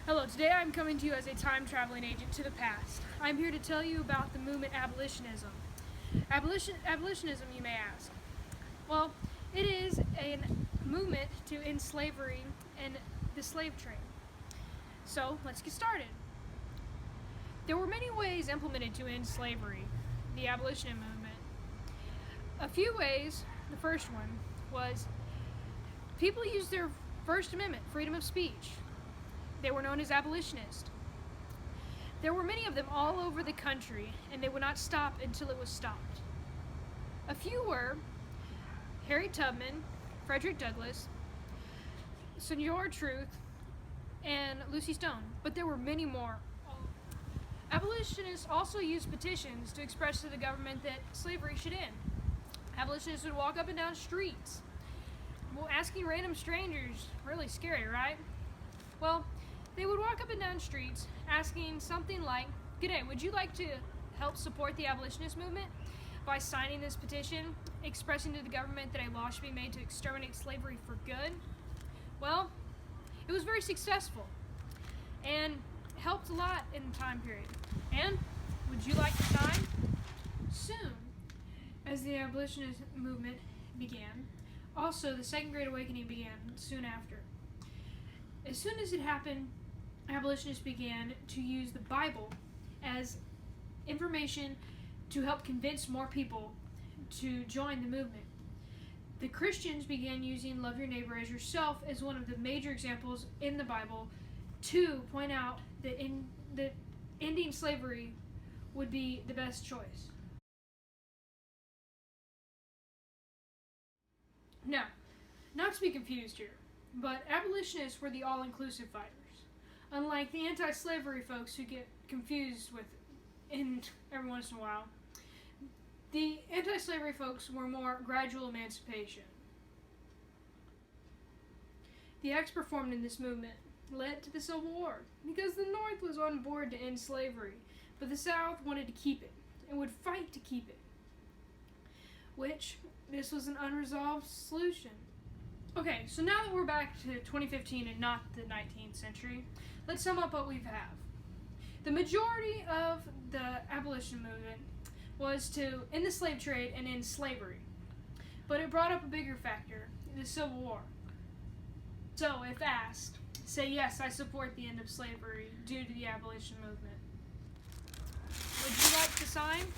Hello, today I'm coming to you as a time-traveling agent to the past. I'm here to tell you about the movement abolitionism. Abolitionism, you may ask. Well, it is a movement to end slavery and the slave trade. So, let's get started. There were many ways implemented to end slavery, the abolitionist movement. A few ways, the first one was people used their First Amendment, freedom of speech. They were known as abolitionists. There were many of them all over the country, and they would not stop until it was stopped. A few were Harriet Tubman, Frederick Douglass, Sojourner Truth, and Lucy Stone, but there were many more. Abolitionists also used petitions to express to the government that slavery should end. Abolitionists would walk up and down streets, asking random strangers, really scary, right? Well, they would walk up and down streets asking something like, "G'day, would you like to help support the abolitionist movement by signing this petition, expressing to the government that a law should be made to exterminate slavery for good?" Well, it was very successful and helped a lot in the time period. And would you like to sign? Soon, as the abolitionist movement began, also the Second Great Awakening began soon after. As soon as it happened, abolitionists began to use the Bible as information to help convince more people to join the movement. The Christians began using love your neighbor as yourself as one of the major examples in the Bible to point out that ending slavery would be the best choice. Now, not to be confused here, but abolitionists were the all-inclusive fighters, unlike the anti-slavery folks who get confused with every once in a while. The anti-slavery folks were more gradual emancipation. The acts performed in this movement led to the Civil War because the North was on board to end slavery, but the South wanted to keep it and would fight to keep it, which this was an unresolved solution. Okay, so now that we're back to 2015 and not the 19th century, let's sum up what we have. The majority of the abolition movement was to end the slave trade and end slavery, but it brought up a bigger factor, the Civil War. So, if asked, say yes, I support the end of slavery due to the abolition movement. Would you like to sign?